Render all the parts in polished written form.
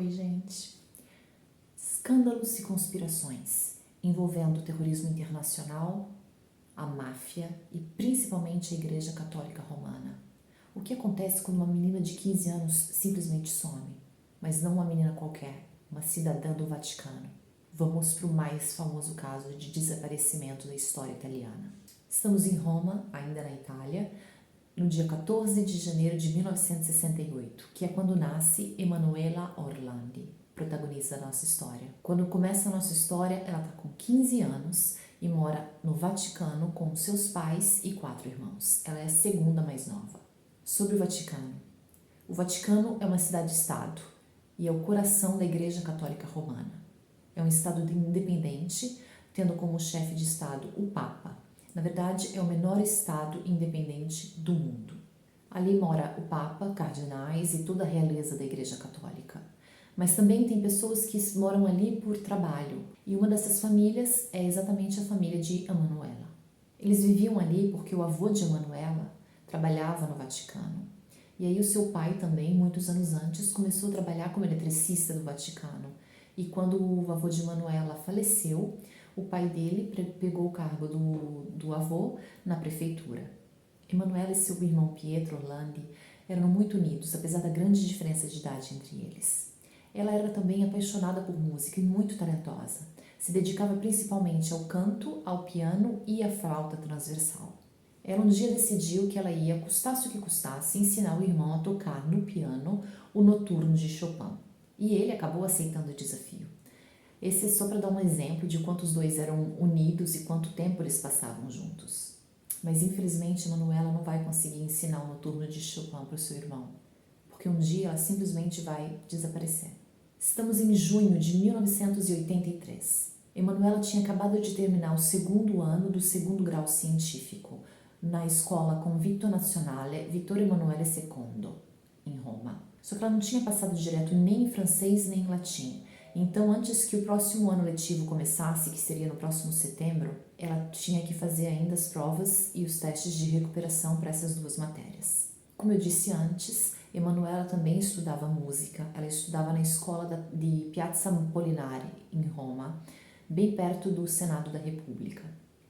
Oi, gente. Escândalos e conspirações envolvendo o terrorismo internacional, a máfia e principalmente a Igreja Católica Romana. O que acontece quando uma menina de 15 anos simplesmente some? Mas não uma menina qualquer, uma cidadã do Vaticano. Vamos para o mais famoso caso de desaparecimento da história italiana. Estamos em Roma, ainda na Itália, no dia 14 de janeiro de 1968, que é quando nasce Emanuela Orlandi, protagonista da nossa história. Quando começa a nossa história, ela está com 15 anos e mora no Vaticano com seus pais e 4 irmãos. Ela é a segunda mais nova. Sobre o Vaticano. O Vaticano é uma cidade-estado e é o coração da Igreja Católica Romana. É um estado independente, tendo como chefe de estado o Papa. Na verdade, é o menor estado independente do mundo. Ali mora o Papa, cardeais e toda a realeza da Igreja Católica. Mas também tem pessoas que moram ali por trabalho. E uma dessas famílias é exatamente a família de Emanuela. Eles viviam ali porque o avô de Emanuela trabalhava no Vaticano. E aí o seu pai também, muitos anos antes, começou a trabalhar como eletricista do Vaticano. E quando o avô de Emanuela faleceu, o pai dele pegou o cargo do avô na prefeitura. Emanuela e seu irmão Pietro Orlandi eram muito unidos, apesar da grande diferença de idade entre eles. Ela era também apaixonada por música e muito talentosa. Se dedicava principalmente ao canto, ao piano e à flauta transversal. Ela um dia decidiu que ela ia, custasse o que custasse, ensinar o irmão a tocar no piano o Noturno de Chopin. E ele acabou aceitando o desafio. Esse é só para dar um exemplo de quanto os dois eram unidos e quanto tempo eles passavam juntos. Mas infelizmente Manuela não vai conseguir ensinar o Noturno de Chopin para o seu irmão, porque um dia ela simplesmente vai desaparecer. Estamos em junho de 1983. Emanuela tinha acabado de terminar o segundo ano do segundo grau científico na escola Convitto Nazionale Vittorio Emanuele II, em Roma. Só que ela não tinha passado direto nem em francês nem em latim. Então, antes que o próximo ano letivo começasse, que seria no próximo setembro, ela tinha que fazer ainda as provas e os testes de recuperação para essas duas matérias. Como eu disse antes, Emanuela também estudava música. Ela estudava na escola de Piazza Molinari, em Roma, bem perto do Senado da República.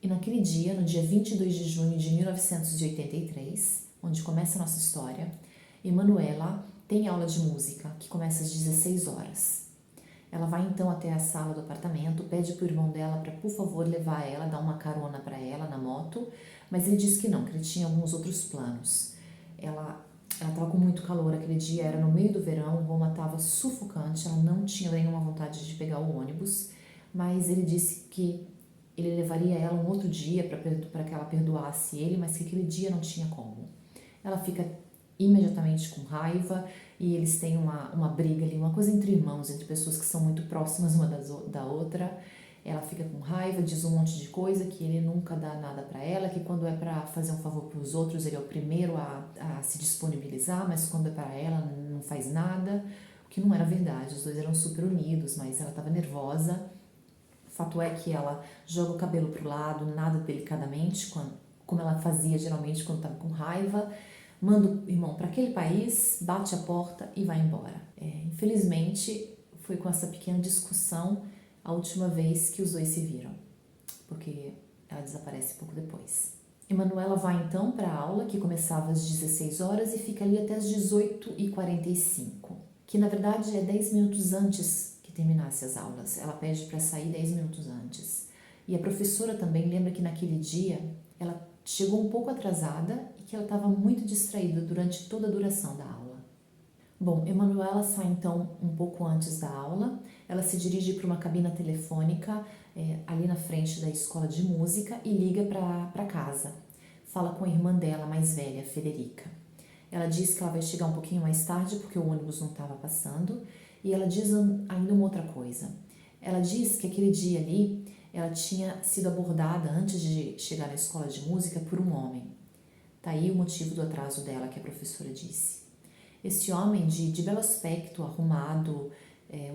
E naquele dia, no dia 22 de junho de 1983, onde começa a nossa história, Emanuela tem aula de música, que começa às 16 horas. Ela vai então até a sala do apartamento, pede para o irmão dela para, por favor, levar ela, dar uma carona para ela na moto, mas ele disse que não, que ele tinha alguns outros planos. Ela estava com muito calor aquele dia, era no meio do verão, Roma estava sufocante, ela não tinha nenhuma vontade de pegar o ônibus, mas ele disse que ele levaria ela um outro dia para que ela perdoasse ele, mas que aquele dia não tinha como. Ela fica imediatamente com raiva e eles têm uma briga ali, uma coisa entre irmãos, entre pessoas que são muito próximas uma da outra. Ela fica com raiva, diz um monte de coisa, que ele nunca dá nada para ela, que quando é para fazer um favor para os outros ele é o primeiro a se disponibilizar, mas quando é para ela não faz nada, o que não era verdade. Os dois eram super unidos, mas ela estava nervosa. O fato é que ela joga o cabelo para o lado, nada delicadamente, como ela fazia geralmente quando estava com raiva, manda o irmão para aquele país, bate a porta e vai embora. Infelizmente, foi com essa pequena discussão a última vez que os dois se viram, porque ela desaparece pouco depois. Emanuela vai então para a aula, que começava às 16 horas e fica ali até às 18h45, que na verdade é 10 minutos antes que terminasse as aulas. Ela pede para sair 10 minutos antes. E a professora também lembra que naquele dia ela chegou um pouco atrasada e que ela estava muito distraída durante toda a duração da aula. Bom, Emanuela sai então um pouco antes da aula, ela se dirige para uma cabina telefônica ali na frente da escola de música e liga para casa. Fala com a irmã dela mais velha, Federica. Ela diz que ela vai chegar um pouquinho mais tarde porque o ônibus não estava passando e ela diz ainda uma outra coisa. Ela diz que aquele dia ali ela tinha sido abordada antes de chegar na escola de música por um homem. Tá aí o motivo do atraso dela, que a professora disse. Esse homem de belo aspecto, arrumado,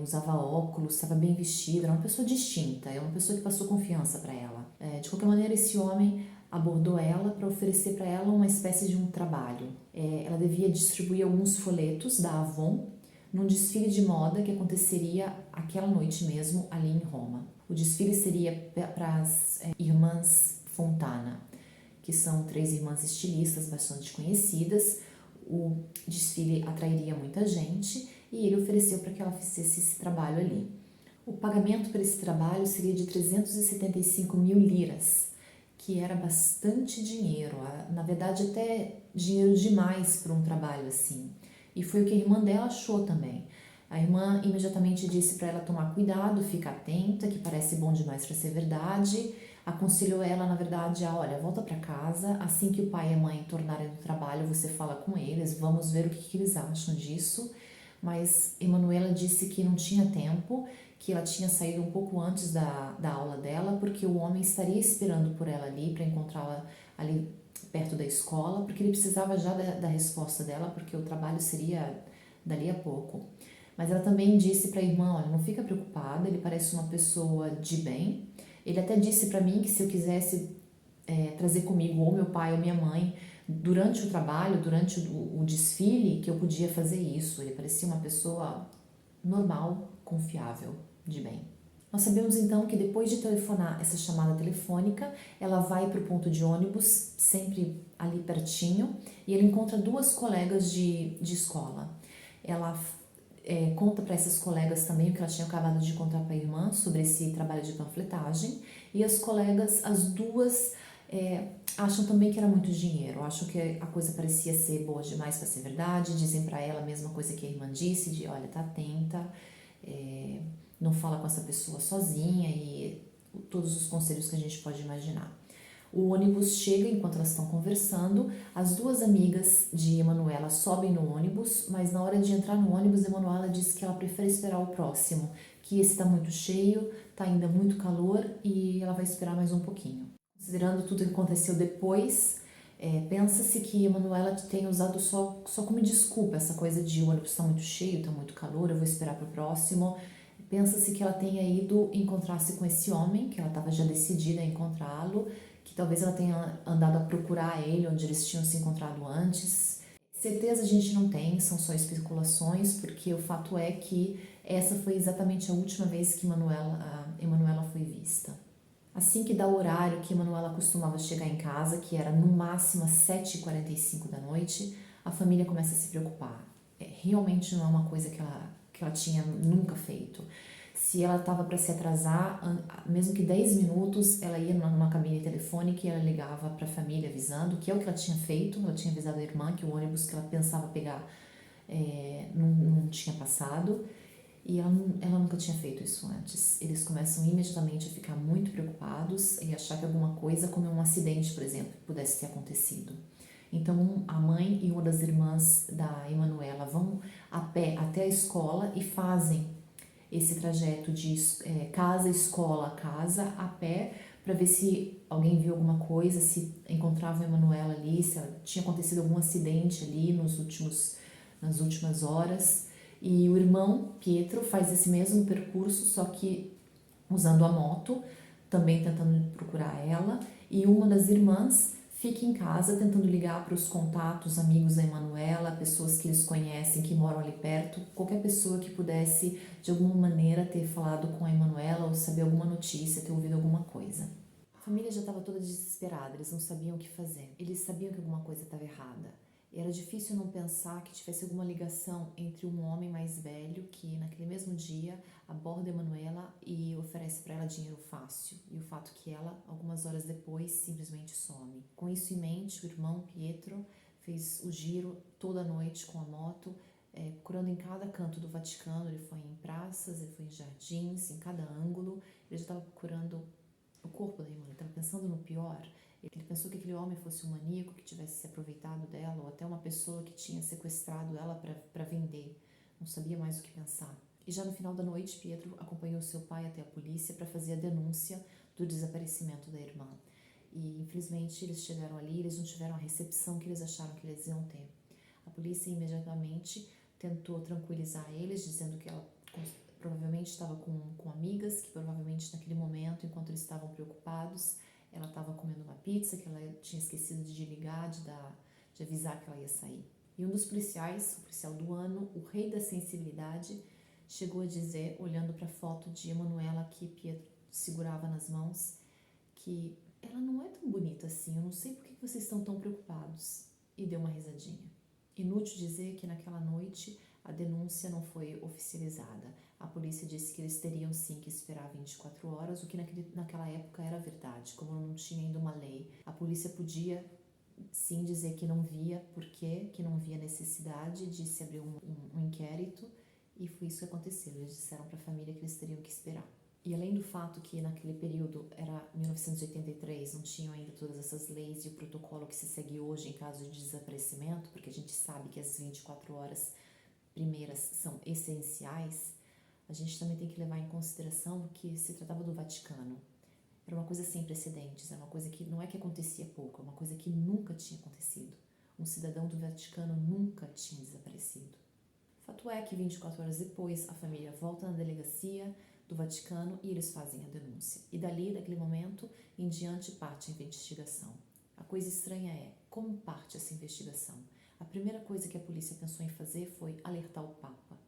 usava óculos, estava bem vestido, era uma pessoa distinta, é uma pessoa que passou confiança para ela. De qualquer maneira, esse homem abordou ela para oferecer para ela uma espécie de um trabalho. Ela devia distribuir alguns folhetos da Avon num desfile de moda que aconteceria aquela noite mesmo ali em Roma. O desfile seria para as irmãs Fontana, que são 3 irmãs estilistas bastante conhecidas. O desfile atrairia muita gente e ele ofereceu para que ela fizesse esse trabalho ali. O pagamento por esse trabalho seria de 375 mil liras, que era bastante dinheiro, na verdade até dinheiro demais para um trabalho assim. E foi o que a irmã dela achou também. A irmã imediatamente disse para ela tomar cuidado, ficar atenta, que parece bom demais para ser verdade. Aconselhou ela, na verdade, olha, volta para casa, assim que o pai e a mãe tornarem do trabalho, você fala com eles, vamos ver o que eles acham disso. Mas Emanuela disse que não tinha tempo, que ela tinha saído um pouco antes da aula dela, porque o homem estaria esperando por ela ali, para encontrá-la ali perto da escola, porque ele precisava já da resposta dela, porque o trabalho seria dali a pouco. Mas ela também disse para a irmã, olha, não fica preocupada, ele parece uma pessoa de bem. Ele até disse para mim que se eu quisesse trazer comigo ou meu pai ou minha mãe durante o trabalho, durante o desfile, que eu podia fazer isso. Ele parecia uma pessoa normal, confiável, de bem. Nós sabemos então que depois de telefonar essa chamada telefônica, ela vai para o ponto de ônibus, sempre ali pertinho, e ele encontra 2 colegas de escola. Ela conta para essas colegas também o que ela tinha acabado de contar para a irmã sobre esse trabalho de panfletagem, e as colegas, as duas, acham também que era muito dinheiro, acham que a coisa parecia ser boa demais para ser verdade, dizem para ela a mesma coisa que a irmã disse, de olha, tá atenta, não fala com essa pessoa sozinha e todos os conselhos que a gente pode imaginar. O ônibus chega enquanto elas estão conversando, as 2 amigas de Emanuela sobem no ônibus, mas na hora de entrar no ônibus, Emanuela diz que ela prefere esperar o próximo, que esse está muito cheio, está ainda muito calor e ela vai esperar mais um pouquinho. Considerando tudo que aconteceu depois, pensa-se que Emanuela tenha usado só como desculpa essa coisa de o ônibus está muito cheio, está muito calor, eu vou esperar para o próximo. Pensa-se que ela tenha ido encontrar-se com esse homem, que ela estava já decidida a encontrá-lo, que talvez ela tenha andado a procurar ele onde eles tinham se encontrado antes. Certeza a gente não tem, são só especulações, porque o fato é que essa foi exatamente a última vez que Emanuela foi vista. Assim que dá o horário que Emanuela costumava chegar em casa, que era no máximo às 7h45 da noite, a família começa a se preocupar. Realmente não é uma coisa que ela tinha nunca feito. Se ela estava para se atrasar, mesmo que 10 minutos, ela ia numa cabine telefônica e ela ligava para a família avisando, que é o que ela tinha feito. Ela tinha avisado a irmã que o ônibus que ela pensava pegar não tinha passado, e ela nunca tinha feito isso antes. Eles começam imediatamente a ficar muito preocupados e achar que alguma coisa, como um acidente, por exemplo, pudesse ter acontecido. Então a mãe e uma das irmãs da Emanuela vão a pé até a escola e fazem esse trajeto de casa, escola, casa, a pé, para ver se alguém viu alguma coisa, se encontravam a Emanuela ali, se tinha acontecido algum acidente ali nas últimas horas. E o irmão, Pietro, faz esse mesmo percurso, só que usando a moto, também tentando procurar ela, e uma das irmãs fica em casa tentando ligar para os contatos, amigos da Emanuela, pessoas que eles conhecem, que moram ali perto, qualquer pessoa que pudesse de alguma maneira ter falado com a Emanuela ou saber alguma notícia, ter ouvido alguma coisa. A família já estava toda desesperada, eles não sabiam o que fazer, eles sabiam que alguma coisa estava errada. Era difícil não pensar que tivesse alguma ligação entre um homem mais velho que, naquele mesmo dia, aborda Emanuela e oferece para ela dinheiro fácil, e o fato que ela, algumas horas depois, simplesmente some. Com isso em mente, o irmão Pietro fez o giro toda a noite com a moto, procurando em cada canto do Vaticano. Ele foi em praças, ele foi em jardins, em cada ângulo. Ele já estava procurando o corpo da irmã, ele estava pensando no pior. Ele pensou que aquele homem fosse um maníaco que tivesse se aproveitado dela, ou até uma pessoa que tinha sequestrado ela para vender. Não sabia mais o que pensar. E já no final da noite, Pietro acompanhou seu pai até a polícia para fazer a denúncia do desaparecimento da irmã. E infelizmente eles chegaram ali, eles não tiveram a recepção que eles acharam que eles iam ter. A polícia imediatamente tentou tranquilizar eles, dizendo que ela provavelmente estava com amigas, que provavelmente naquele momento, enquanto eles estavam preocupados, ela estava comendo uma pizza, que ela tinha esquecido de ligar, de avisar que ela ia sair. E um dos policiais, o policial do ano, o rei da sensibilidade, chegou a dizer, olhando para a foto de Emanuela que Pietro segurava nas mãos, que ela não é tão bonita assim, eu não sei por que vocês estão tão preocupados. E deu uma risadinha. Inútil dizer que naquela noite a denúncia não foi oficializada. A polícia disse que eles teriam sim que esperar 24 horas, o que naquela época era verdade, como não tinha ainda uma lei. A polícia podia sim dizer que não via porquê, que não via necessidade de se abrir um inquérito, e foi isso que aconteceu. Eles disseram para a família que eles teriam que esperar. E além do fato que naquele período era 1983, não tinham ainda todas essas leis e o protocolo que se segue hoje em caso de desaparecimento, porque a gente sabe que as 24 horas primeiras são essenciais, a gente também tem que levar em consideração que se tratava do Vaticano. Era uma coisa sem precedentes, era uma coisa que não é que acontecia pouco, é uma coisa que nunca tinha acontecido. Um cidadão do Vaticano nunca tinha desaparecido. Fato é que 24 horas depois a família volta na delegacia do Vaticano e eles fazem a denúncia. E dali, daquele momento em diante, parte a investigação. A coisa estranha é como parte essa investigação. A primeira coisa que a polícia pensou em fazer foi alertar o Papa.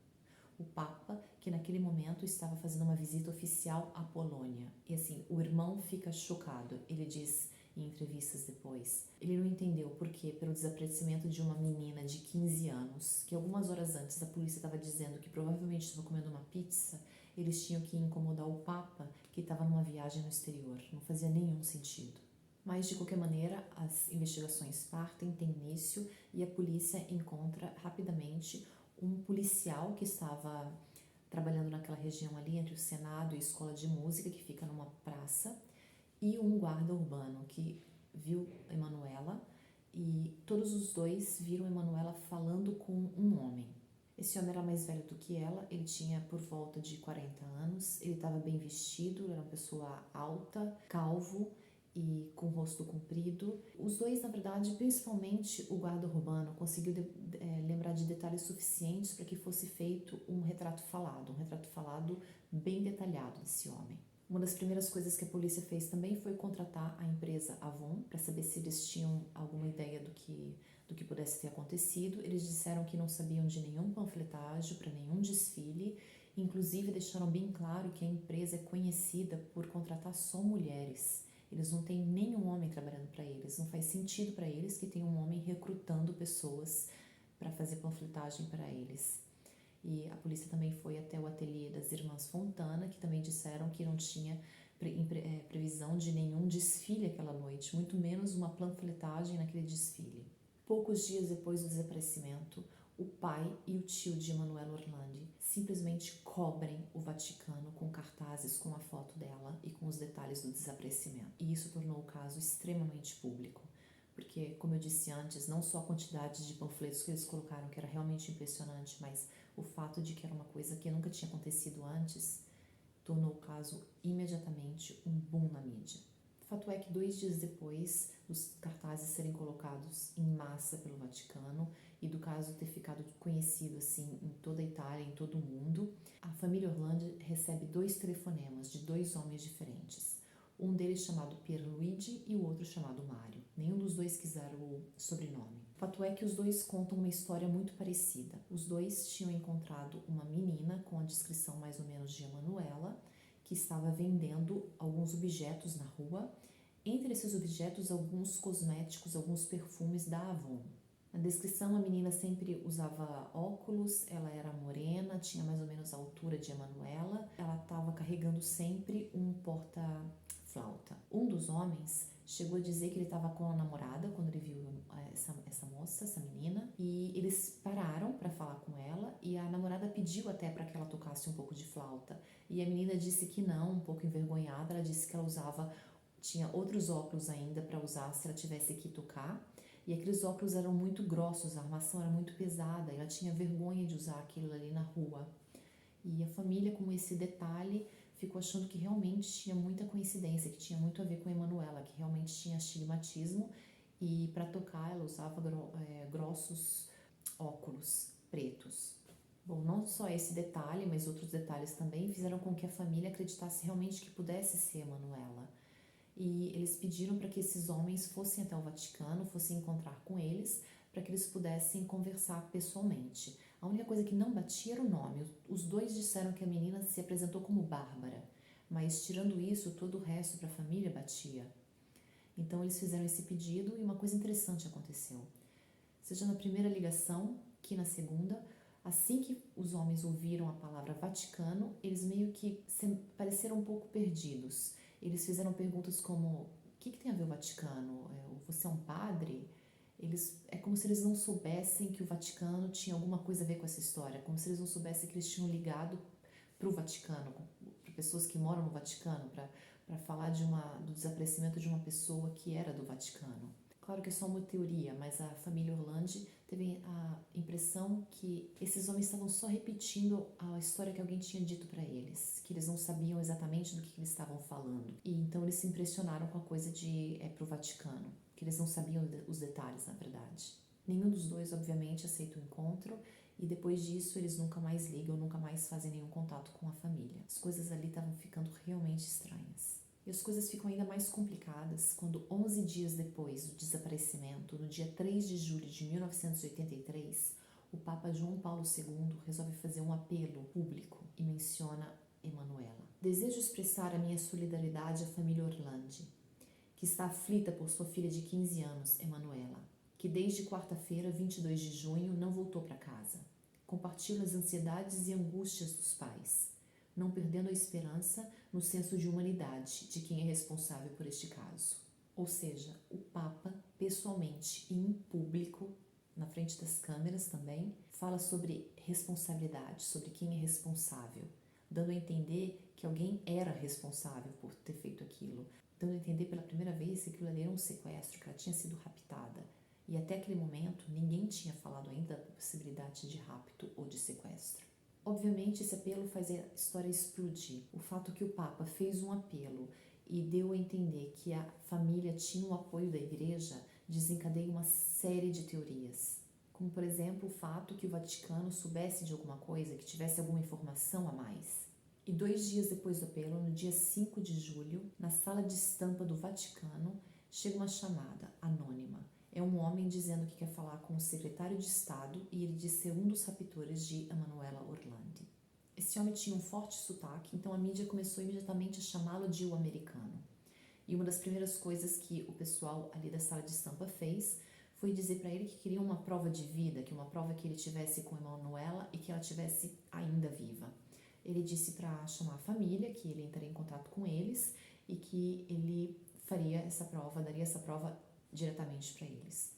O Papa, que naquele momento estava fazendo uma visita oficial à Polônia. E assim, o irmão fica chocado. Ele diz em entrevistas depois. Ele não entendeu por quê, pelo desaparecimento de uma menina de 15 anos, que algumas horas antes a polícia estava dizendo que provavelmente estava comendo uma pizza, eles tinham que incomodar o Papa, que estava numa viagem no exterior. Não fazia nenhum sentido. Mas, de qualquer maneira, as investigações partem, têm início e a polícia encontra rapidamente um policial que estava trabalhando naquela região ali entre o Senado e a Escola de Música, que fica numa praça, e um guarda urbano que viu Emanuela, e todos os dois viram Emanuela falando com um homem. Esse homem era mais velho do que ela, ele tinha por volta de 40 anos, ele estava bem vestido, era uma pessoa alta, calvo e com o rosto comprido. Os dois, na verdade, principalmente o guarda urbano, conseguiu lembrar de detalhes suficientes para que fosse feito um retrato falado bem detalhado desse homem. Uma das primeiras coisas que a polícia fez também foi contratar a empresa Avon para saber se eles tinham alguma ideia do que pudesse ter acontecido. Eles disseram que não sabiam de nenhum panfletágio para nenhum desfile, inclusive deixaram bem claro que a empresa é conhecida por contratar só mulheres. Eles não têm nenhum homem trabalhando para eles, não faz sentido para eles que tenha um homem recrutando pessoas para fazer panfletagem para eles. E a polícia também foi até o ateliê das irmãs Fontana, que também disseram que não tinha previsão de nenhum desfile aquela noite, muito menos uma panfletagem naquele desfile. Poucos dias depois do desaparecimento, o pai e o tio de Emanuela Orlandi simplesmente cobrem o Vaticano com cartazes com a foto dela e com os detalhes do desaparecimento. E isso tornou o caso extremamente público. Porque, como eu disse antes, não só a quantidade de panfletos que eles colocaram, que era realmente impressionante, mas o fato de que era uma coisa que nunca tinha acontecido antes, tornou o caso imediatamente um boom na mídia. O fato é que 2 dias depois dos cartazes serem colocados em massa pelo Vaticano e do caso ter ficado conhecido assim em toda a Itália, em todo o mundo, a família Orlandi recebe 2 telefonemas de 2 homens diferentes. Um deles chamado Pierluigi e o outro chamado Mário. Nenhum dos dois quiseram o sobrenome. O fato é que os dois contam uma história muito parecida. Os dois tinham encontrado uma menina com a descrição mais ou menos de Emanuela, que estava vendendo alguns objetos na rua. Entre esses objetos, alguns cosméticos, alguns perfumes da Avon. Na descrição, a menina sempre usava óculos, ela era morena, tinha mais ou menos a altura de Emanuela. Ela estava carregando sempre um porta-flauta. Um dos homens chegou a dizer que ele estava com a namorada quando ele viu essa moça, essa menina, e eles pararam para falar com ela e a namorada pediu até para que ela tocasse um pouco de flauta. E a menina disse que não, um pouco envergonhada, ela disse que ela tinha outros óculos ainda para usar se ela tivesse que tocar. E aqueles óculos eram muito grossos, a armação era muito pesada, e ela tinha vergonha de usar aquilo ali na rua. E a família, com esse detalhe, ficou achando que realmente tinha muita coincidência, que tinha muito a ver com a Emanuela, que realmente tinha astigmatismo, e para tocar ela usava grossos óculos pretos. Bom, não só esse detalhe, mas outros detalhes também fizeram com que a família acreditasse realmente que pudesse ser a Emanuela. E eles pediram para que esses homens fossem até o Vaticano, fossem encontrar com eles, para que eles pudessem conversar pessoalmente. A única coisa que não batia era o nome. Os dois disseram que a menina se apresentou como Bárbara, mas tirando isso, todo o resto para a família batia. Então eles fizeram esse pedido e uma coisa interessante aconteceu. Seja na primeira ligação que na segunda, assim que os homens ouviram a palavra Vaticano, eles meio que pareceram um pouco perdidos. Eles fizeram perguntas como: o que tem a ver o Vaticano? Você é um padre? É como se eles não soubessem que o Vaticano tinha alguma coisa a ver com essa história, como se eles não soubessem que eles tinham ligado para o Vaticano, para pessoas que moram no Vaticano, para falar do desaparecimento de uma pessoa que era do Vaticano. Claro que é só uma teoria, mas a família Orlandi teve a impressão que esses homens estavam só repetindo a história que alguém tinha dito para eles, que eles não sabiam exatamente do que eles estavam falando. E então eles se impressionaram com a coisa de pro Vaticano, que eles não sabiam os detalhes, na verdade. Nenhum dos dois, obviamente, aceita o encontro e depois disso eles nunca mais ligam, nunca mais fazem nenhum contato com a família. As coisas ali estavam ficando realmente estranhas. E as coisas ficam ainda mais complicadas quando 11 dias depois do desaparecimento, no dia 3 de julho de 1983, o Papa João Paulo II resolve fazer um apelo público e menciona Emanuela. Desejo expressar a minha solidariedade à família Orlandi, que está aflita por sua filha de 15 anos, Emanuela, que desde quarta-feira, 22 de junho, não voltou para casa. Compartilho as ansiedades e angústias dos pais, não perdendo a esperança no senso de humanidade de quem é responsável por este caso. Ou seja, o Papa, pessoalmente e em público, na frente das câmeras também, fala sobre responsabilidade, sobre quem é responsável, dando a entender que alguém era responsável por ter feito aquilo, dando a entender pela primeira vez que aquilo ali era um sequestro, que ela tinha sido raptada. E até aquele momento, ninguém tinha falado ainda da possibilidade de rapto ou de sequestro. Obviamente, esse apelo faz a história explodir. O fato que o Papa fez um apelo e deu a entender que a família tinha o apoio da igreja desencadeia uma série de teorias. Como, por exemplo, o fato que o Vaticano soubesse de alguma coisa, que tivesse alguma informação a mais. E 2 dias depois do apelo, no dia 5 de julho, na sala de estampa do Vaticano, chega uma chamada anônima. É um homem dizendo que quer falar com o secretário de Estado e ele diz ser um dos raptores de Emanuela Orlandi. Esse homem tinha um forte sotaque, então a mídia começou imediatamente a chamá-lo de o americano. E uma das primeiras coisas que o pessoal ali da sala de estampa fez foi dizer para ele que queria uma prova de vida, que uma prova que ele tivesse com Emanuela e que ela tivesse ainda viva. Ele disse para chamar a família, que ele entraria em contato com eles e que ele faria essa prova, daria essa prova diretamente para eles.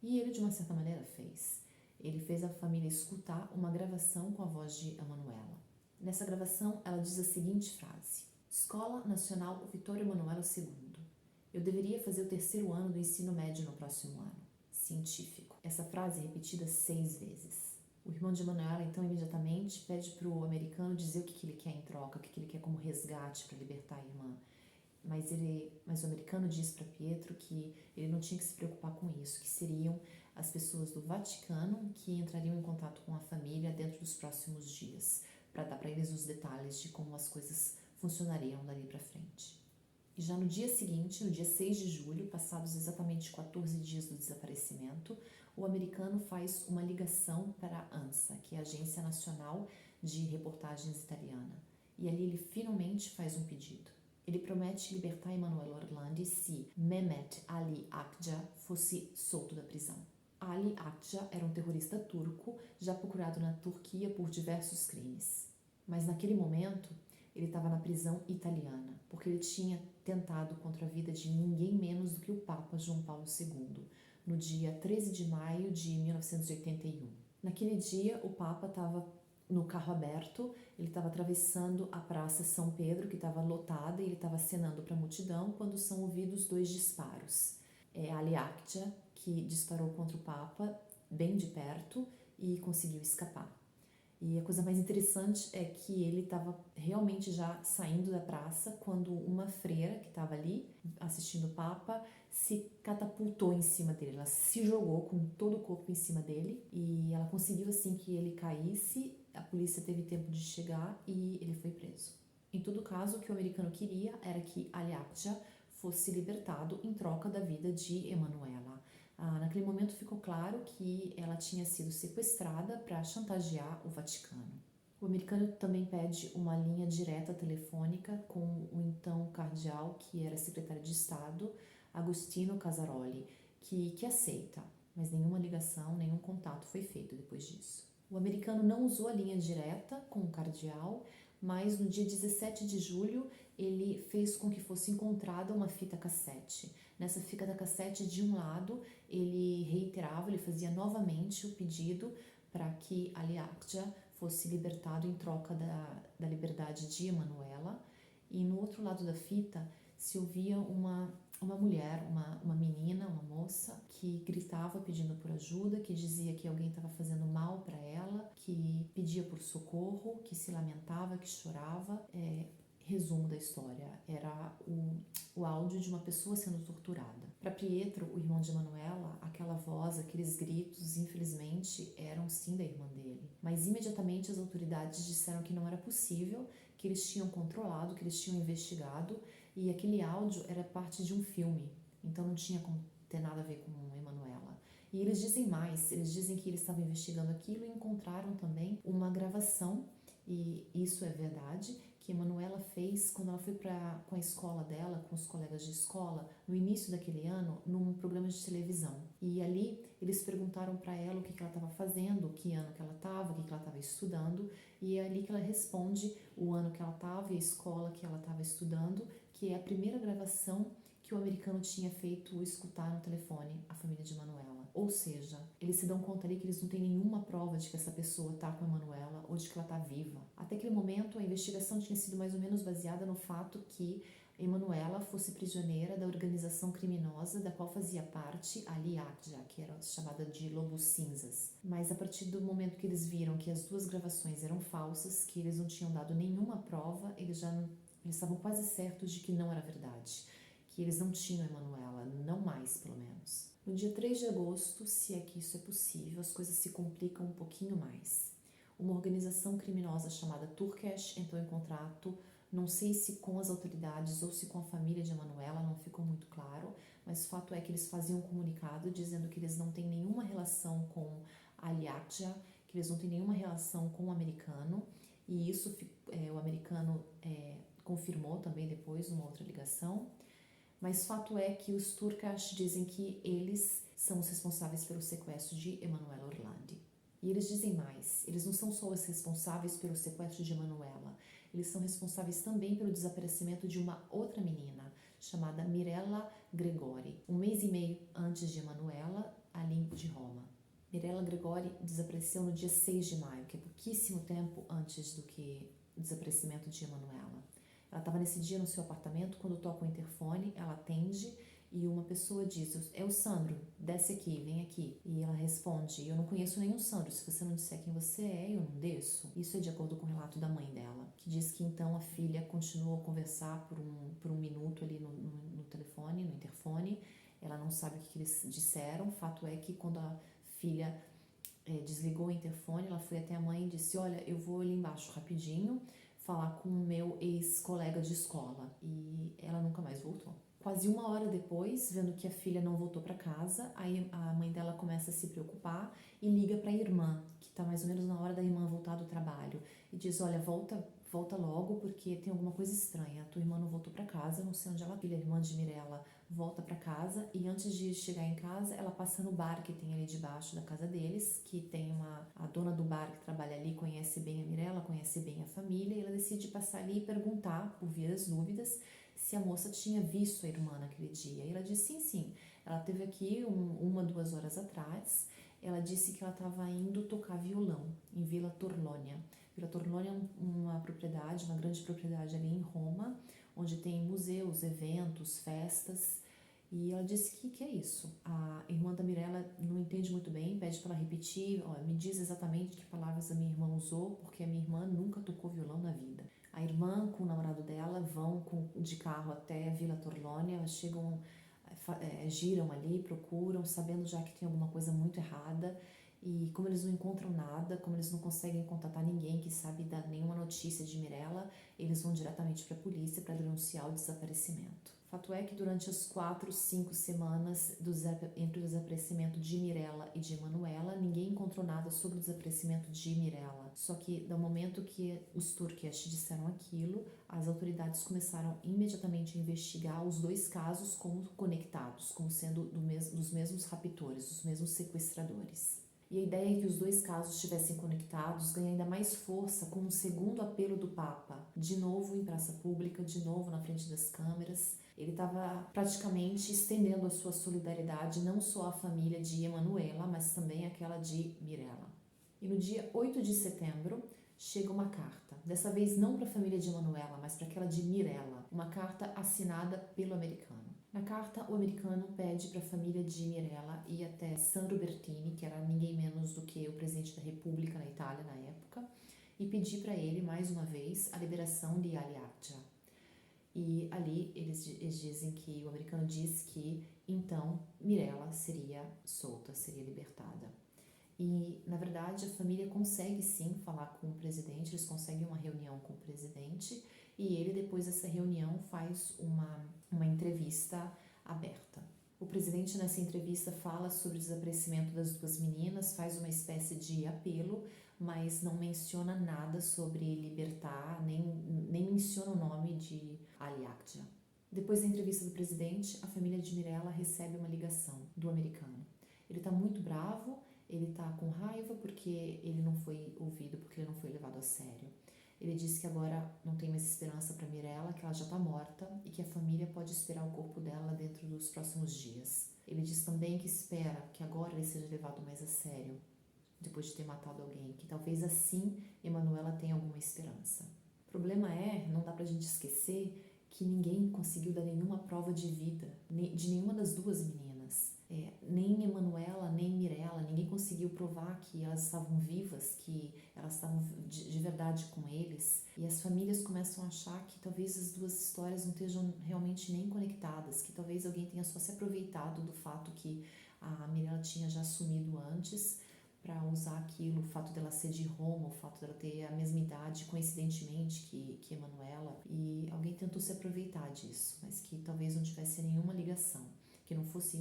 E ele, de uma certa maneira, fez. Ele fez a família escutar uma gravação com a voz de Emanuela. Nessa gravação, ela diz a seguinte frase: Escola Nacional Vitório Emanuel II. Eu deveria fazer o 3º ano do ensino médio no próximo ano. Científico. Essa frase é repetida 6 vezes. O irmão de Emanuela, então, imediatamente pede para o americano dizer o que ele quer em troca, o que ele quer como resgate para libertar a irmã. Mas o americano diz para Pietro que ele não tinha que se preocupar com isso, que seriam as pessoas do Vaticano que entrariam em contato com a família dentro dos próximos dias, para dar para eles os detalhes de como as coisas funcionariam dali para frente. E já no dia seguinte, no dia 6 de julho, passados exatamente 14 dias do desaparecimento, o americano faz uma ligação para a ANSA, que é a Agência Nacional de Reportagens Italiana. E ali ele finalmente faz um pedido. Ele promete libertar Emanuela Orlandi se Mehmet Ali Akça fosse solto da prisão. Ali Akça era um terrorista turco já procurado na Turquia por diversos crimes. Mas naquele momento, ele estava na prisão italiana, porque ele tinha tentado contra a vida de ninguém menos do que o Papa João Paulo II, no dia 13 de maio de 1981. Naquele dia, o Papa estava no carro aberto, ele estava atravessando a Praça São Pedro, que estava lotada, e ele estava acenando para a multidão quando são ouvidos 2 disparos. É Ali Akça, que disparou contra o Papa bem de perto e conseguiu escapar. E a coisa mais interessante é que ele estava realmente já saindo da praça quando uma freira que estava ali assistindo o Papa se catapultou em cima dele. Ela se jogou com todo o corpo em cima dele e ela conseguiu assim que ele caísse. A polícia teve tempo de chegar e ele foi preso. Em todo caso, o que o americano queria era que Ali Akça fosse libertado em troca da vida de Emanuela. Naquele momento ficou claro que ela tinha sido sequestrada para chantagear o Vaticano. O americano também pede uma linha direta telefônica com o então cardeal, que era secretário de Estado, Agostino Casaroli, que aceita, mas nenhuma ligação, nenhum contato foi feito depois disso. O americano não usou a linha direta com o cardeal, mas no dia 17 de julho ele fez com que fosse encontrada uma fita cassete. Nessa fita cassete, de um lado, ele reiterava, ele fazia novamente o pedido para que Ali Akça fosse libertado em troca da liberdade de Emanuela, e no outro lado da fita se ouvia uma mulher, uma menina, uma moça, que gritava pedindo por ajuda, que dizia que alguém estava fazendo mal para ela, que pedia por socorro, que se lamentava, que chorava. Resumo da história, era o áudio de uma pessoa sendo torturada. Para Pietro, o irmão de Emanuela, aquela voz, aqueles gritos, infelizmente, eram sim da irmã dele. Mas imediatamente as autoridades disseram que não era possível, que eles tinham controlado, que eles tinham investigado, e aquele áudio era parte de um filme, então não tinha como ter nada a ver com Emanuela. E eles dizem mais, eles dizem que eles estavam investigando aquilo e encontraram também uma gravação, e isso é verdade, que Emanuela fez quando ela foi com a escola dela, com os colegas de escola, no início daquele ano, num programa de televisão. E ali eles perguntaram para ela o que ela estava fazendo, que ano que ela estava, o que ela estava estudando, e é ali que ela responde o ano que ela estava e a escola que ela estava estudando, que é a primeira gravação que o americano tinha feito escutar no telefone a família de Emanuela. Ou seja, eles se dão conta ali que eles não têm nenhuma prova de que essa pessoa está com a Emanuela ou de que ela está viva. Até aquele momento, a investigação tinha sido mais ou menos baseada no fato que Emanuela fosse prisioneira da organização criminosa da qual fazia parte a Ali Akça, que era chamada de Lobos Cinzas. Mas a partir do momento que eles viram que as duas gravações eram falsas, que eles não tinham dado nenhuma prova, eles estavam quase certos de que não era verdade, que eles não tinham Emanuela, não mais pelo menos. No dia 3 de agosto, se é que isso é possível, as coisas se complicam um pouquinho mais. Uma organização criminosa chamada Turkesh entrou em contato, não sei se com as autoridades ou se com a família de Emanuela, não ficou muito claro, mas o fato é que eles faziam um comunicado dizendo que eles não têm nenhuma relação com Ali Akça, que eles não têm nenhuma relação com o americano, e isso o americano confirmou também depois numa outra ligação. Mas fato é que os Turkesh dizem que eles são os responsáveis pelo sequestro de Emanuela Orlandi. E eles dizem mais, eles não são só os responsáveis pelo sequestro de Emanuela, eles são responsáveis também pelo desaparecimento de uma outra menina, chamada Mirella Gregori, um mês e meio antes de Emanuela, ali de Roma. Mirella Gregori desapareceu no dia 6 de maio, que é pouquíssimo tempo antes do que o desaparecimento de Emanuela. Ela estava nesse dia no seu apartamento, quando toca o interfone, ela atende e uma pessoa diz: é o Sandro, desce aqui, vem aqui. E ela responde: eu não conheço nenhum Sandro, se você não disser quem você é, eu não desço. Isso é de acordo com o relato da mãe dela, que diz que então a filha continuou a conversar por um minuto ali no telefone, no interfone. Ela não sabe o que eles disseram. Fato é que quando a filha desligou o interfone, ela foi até a mãe e disse: olha, eu vou ali embaixo rapidinho falar com o meu ex-colega de escola. E ela nunca mais voltou. Quase uma hora depois, vendo que a filha não voltou para casa, aí a mãe dela começa a se preocupar e liga para a irmã, que está mais ou menos na hora da irmã voltar do trabalho, e diz: olha, volta logo porque tem alguma coisa estranha, a tua irmã não voltou para casa, não sei onde ela filha, a irmã de Mirella volta para casa, e antes de chegar em casa, ela passa no bar que tem ali debaixo da casa deles, que tem a dona do bar que trabalha ali, conhece bem a Mirella, conhece bem a família, e ela decide passar ali e perguntar, por via das dúvidas, se a moça tinha visto a irmã naquele dia. E ela disse: sim, ela esteve aqui 2 horas atrás. Ela disse que ela estava indo tocar violão em Villa Torlonia. Villa Torlonia é uma propriedade, uma grande propriedade ali em Roma, onde tem museus, eventos, festas. E ela disse que é isso. A irmã da Mirella não entende muito bem, pede para ela repetir: me diz exatamente que palavras a minha irmã usou, porque a minha irmã nunca tocou violão na vida. A irmã com o namorado dela vão de carro até Villa Torlonia, elas chegam, giram ali, procuram, sabendo já que tem alguma coisa muito errada, e como eles não encontram nada, como eles não conseguem contatar ninguém que sabe dar nenhuma notícia de Mirella, eles vão diretamente para a polícia para denunciar o desaparecimento. Fato é que durante as 4, 5 semanas entre o desaparecimento de Mirella e de Emanuela, ninguém encontrou nada sobre o desaparecimento de Mirella. Só que, do momento que os Turkish disseram aquilo, as autoridades começaram imediatamente a investigar os dois casos como conectados, como sendo dos mesmos raptores, dos mesmos sequestradores. E a ideia é que os dois casos estivessem conectados ganha ainda mais força com um segundo apelo do Papa, de novo em praça pública, de novo na frente das câmeras. Ele estava praticamente estendendo a sua solidariedade não só à família de Emanuela, mas também àquela de Mirella. E no dia 8 de setembro chega uma carta, dessa vez não para a família de Emanuela, mas para aquela de Mirella, uma carta assinada pelo americano. Na carta, o americano pede para a família de Mirella ir até Sandro Bertini, que era ninguém menos do que o presidente da República na Itália na época, e pedir para ele, mais uma vez, a liberação de Ali Akça. E ali eles dizem que, o americano diz que, então, Mirella seria solta, seria libertada. E, na verdade, a família consegue sim falar com o presidente, eles conseguem uma reunião com o presidente e ele, depois dessa reunião, faz uma entrevista aberta. O presidente, nessa entrevista, fala sobre o desaparecimento das duas meninas, faz uma espécie de apelo, mas não menciona nada sobre libertar, nem menciona o nome de Ali Akça. Depois da entrevista do presidente, a família de Mirella recebe uma ligação do americano. Ele está muito bravo, ele está com raiva porque ele não foi ouvido, porque ele não foi levado a sério. Ele disse que agora não tem mais esperança para Mirella, que ela já está morta e que a família pode esperar o corpo dela dentro dos próximos dias. Ele diz também que espera que agora ele seja levado mais a sério, depois de ter matado alguém, que talvez assim Emanuela tenha alguma esperança. O problema é, não dá pra gente esquecer, que ninguém conseguiu dar nenhuma prova de vida de nenhuma das duas meninas. Nem Emanuela, nem Mirella, ninguém conseguiu provar que elas estavam vivas, que elas estavam de verdade com eles. E as famílias começam a achar que talvez as duas histórias não estejam realmente nem conectadas, que talvez alguém tenha só se aproveitado do fato que a Mirella tinha já sumido antes para usar aquilo, o fato dela ser de Roma, o fato dela ter a mesma idade, coincidentemente, que Emanuela, e alguém tentou se aproveitar disso, mas que talvez não tivesse nenhuma ligação, que não fosse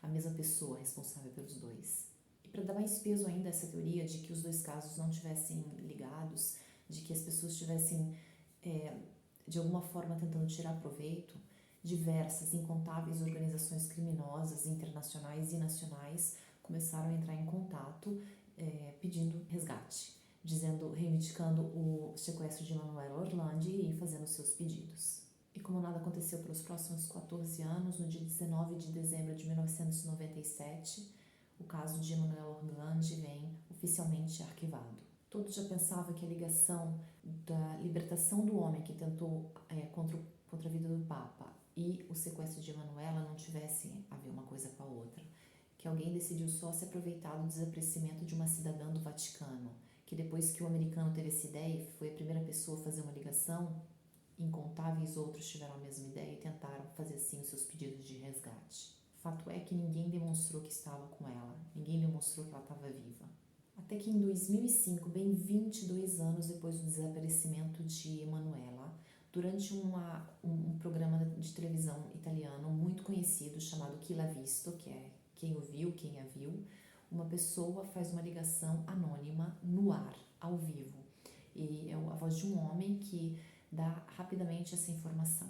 a mesma pessoa responsável pelos dois. E para dar mais peso ainda a essa teoria de que os dois casos não tivessem ligados, de que as pessoas estivessem de alguma forma tentando tirar proveito, diversas, incontáveis organizações criminosas internacionais e nacionais começaram a entrar em contato pedindo resgate, reivindicando o sequestro de Emanuela Orlandi e fazendo seus pedidos. E como nada aconteceu pelos próximos 14 anos, no dia 19 de dezembro de 1997, o caso de Emanuela Orlandi vem oficialmente arquivado. Todos já pensavam que a ligação da libertação do homem que tentou contra a vida do Papa e o sequestro de Emanuela não tivessem a ver uma coisa com a outra, que alguém decidiu só se aproveitar do desaparecimento de uma cidadã do Vaticano, que depois que o americano teve essa ideia e foi a primeira pessoa a fazer uma ligação, incontáveis outros tiveram a mesma ideia e tentaram fazer assim os seus pedidos de resgate. Fato é que ninguém demonstrou que estava com ela, ninguém demonstrou que ela estava viva. Até que em 2005, bem 22 anos depois do desaparecimento de Emanuela, durante um programa de televisão italiano muito conhecido chamado Chi l'ha visto, que é quem o viu, quem a viu, uma pessoa faz uma ligação anônima no ar, ao vivo. E é a voz de um homem que dá rapidamente essa informação.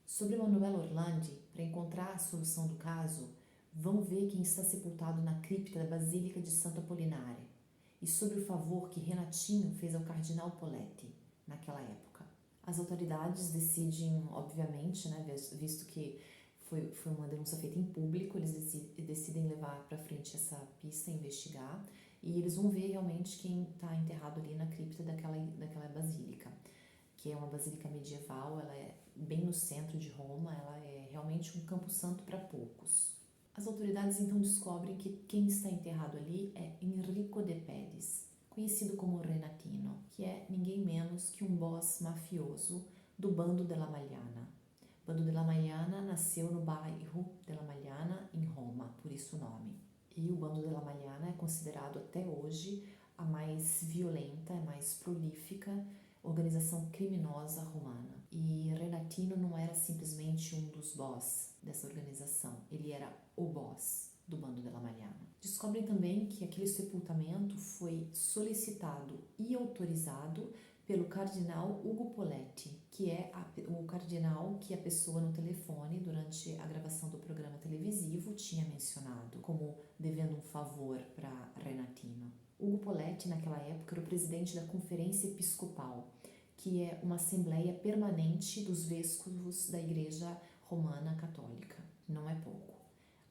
Sobre Emanuela Orlandi, para encontrar a solução do caso, vão ver quem está sepultado na cripta da Basílica de Santo Apollinare e sobre o favor que Renatinho fez ao Cardinal Poletti naquela época. As autoridades decidem, obviamente, visto que foi uma denúncia feita em público, eles decidem levar para frente essa pista, investigar, e eles vão ver realmente quem está enterrado ali na cripta daquela basílica, que é uma basílica medieval, ela é bem no centro de Roma, ela é realmente um campo santo para poucos. As autoridades então descobrem que quem está enterrado ali é Enrico De Pedis, conhecido como Renatino, que é ninguém menos que um boss mafioso do Bando della Magliana. Bando della Magliana nasceu no bairro della Magliana, em Roma, por isso o nome. E o Bando della Magliana é considerado até hoje a mais violenta, a mais prolífica organização criminosa romana. E Renatino não era simplesmente um dos boss dessa organização, ele era o boss do bando della Magliana. Descobrem também que aquele sepultamento foi solicitado e autorizado pelo cardeal Ugo Poletti, que é o cardeal que a pessoa no telefone, durante a gravação do programa televisivo, tinha mencionado como devendo um favor para Renatino. Ugo Poletti, naquela época, era o presidente da Conferência Episcopal, que é uma assembleia permanente dos vescovos da Igreja Romana Católica. Não é pouco.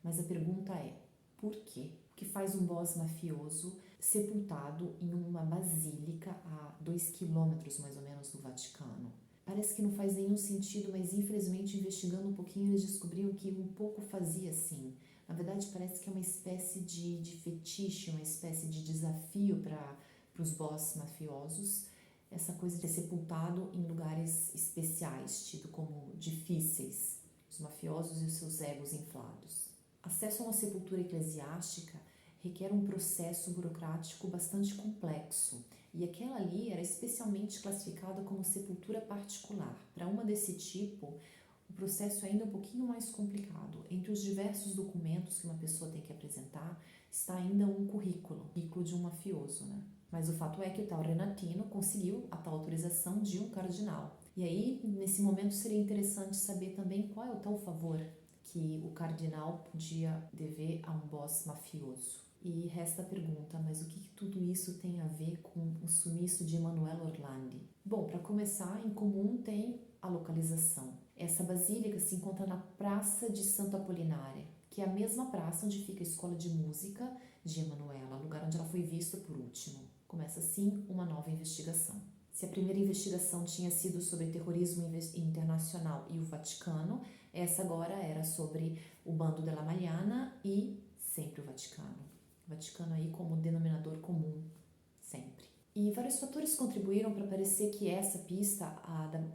Mas a pergunta é, por quê? O que faz um boss mafioso sepultado em uma basílica a 2 quilômetros mais ou menos do Vaticano? Parece que não faz nenhum sentido, mas infelizmente investigando um pouquinho eles descobriram que um pouco fazia sim. Na verdade parece que é uma espécie de fetiche, uma espécie de desafio para os boss mafiosos, essa coisa de ser sepultado em lugares especiais, tido como difíceis, os mafiosos e os seus egos inflados. Acesso a uma sepultura eclesiástica requer um processo burocrático bastante complexo, e aquela ali era especialmente classificada como sepultura particular. Para uma desse tipo, o processo é ainda um pouquinho mais complicado. Entre os diversos documentos que uma pessoa tem que apresentar, está ainda um currículo de um mafioso, né? Mas o fato é que o tal Renatino conseguiu a tal autorização de um cardeal. E aí, nesse momento, seria interessante saber também qual é o tal favor que o cardeal podia dever a um boss mafioso. E resta a pergunta, mas o que tudo isso tem a ver com o sumiço de Emanuele Orlandi? Bom, para começar, em comum tem a localização. Essa basílica se encontra na Praça de Santo Apollinare, que é a mesma praça onde fica a escola de música de Emanuela, lugar onde ela foi vista por último. Começa assim uma nova investigação. Se a primeira investigação tinha sido sobre terrorismo internacional e o Vaticano, essa agora era sobre o bando della Magliana e sempre o Vaticano. O Vaticano aí como denominador comum, sempre. E vários fatores contribuíram para parecer que essa pista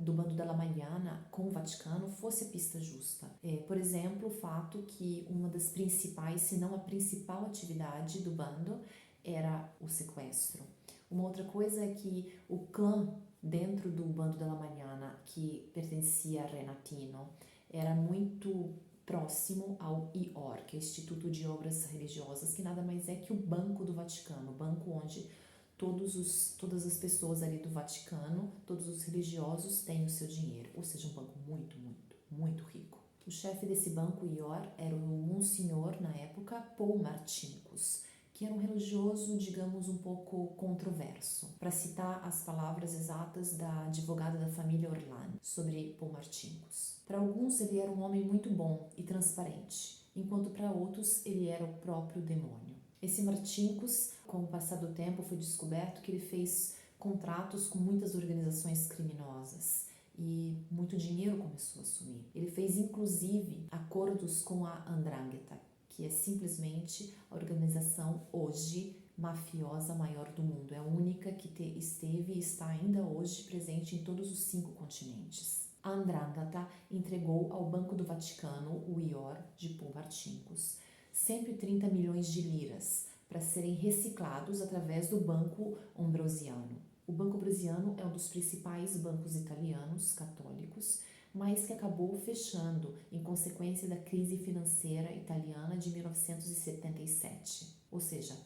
do bando della Magliana com o Vaticano fosse a pista justa. Por exemplo, o fato que uma das principais, se não a principal atividade do bando era o sequestro. Uma outra coisa é que o clã dentro do bando della Magliana, que pertencia a Renatino, era muito próximo ao IOR, que é o Instituto de Obras Religiosas, que nada mais é que o Banco do Vaticano, o banco onde todas as pessoas ali do Vaticano, todos os religiosos têm o seu dinheiro, ou seja, um banco muito, muito, muito rico. O chefe desse banco, IOR, era o Monsenhor, na época, Paul Marcinkus, que era um religioso, digamos, um pouco controverso. Para citar as palavras exatas da advogada da família Orlandi sobre Paul Marcinkus. Para alguns, ele era um homem muito bom e transparente, enquanto para outros, ele era o próprio demônio. Esse Marcinkus, com o passar do tempo, foi descoberto que ele fez contratos com muitas organizações criminosas e muito dinheiro começou a sumir. Ele fez, inclusive, acordos com a 'Ndrangheta, que é simplesmente a organização hoje mafiosa maior do mundo. É a única que esteve e está ainda hoje presente em todos os 5 continentes. A 'Ndrangheta entregou ao Banco do Vaticano, o IOR, de Paul Marcinkus, 130 milhões de liras para serem reciclados através do Banco Ambrosiano. O Banco Ambrosiano é um dos principais bancos italianos católicos, mas que acabou fechando em consequência da crise financeira italiana de 1977. Ou seja,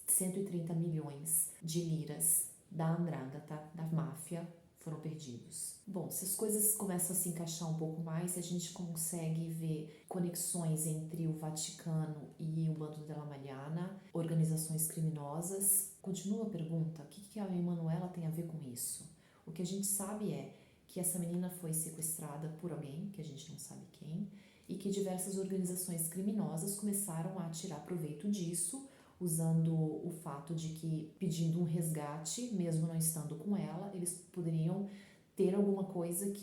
130 milhões de liras da 'Ndrangheta, da máfia, foram perdidos. Bom, se as coisas começam a se encaixar um pouco mais, se a gente consegue ver conexões entre o Vaticano e o bando della Magliana, organizações criminosas, continua a pergunta, o que a Emanuela tem a ver com isso? O que a gente sabe é que essa menina foi sequestrada por alguém, que a gente não sabe quem, e que diversas organizações criminosas começaram a tirar proveito disso, usando o fato de que, pedindo um resgate, mesmo não estando com ela, eles poderiam ter alguma coisa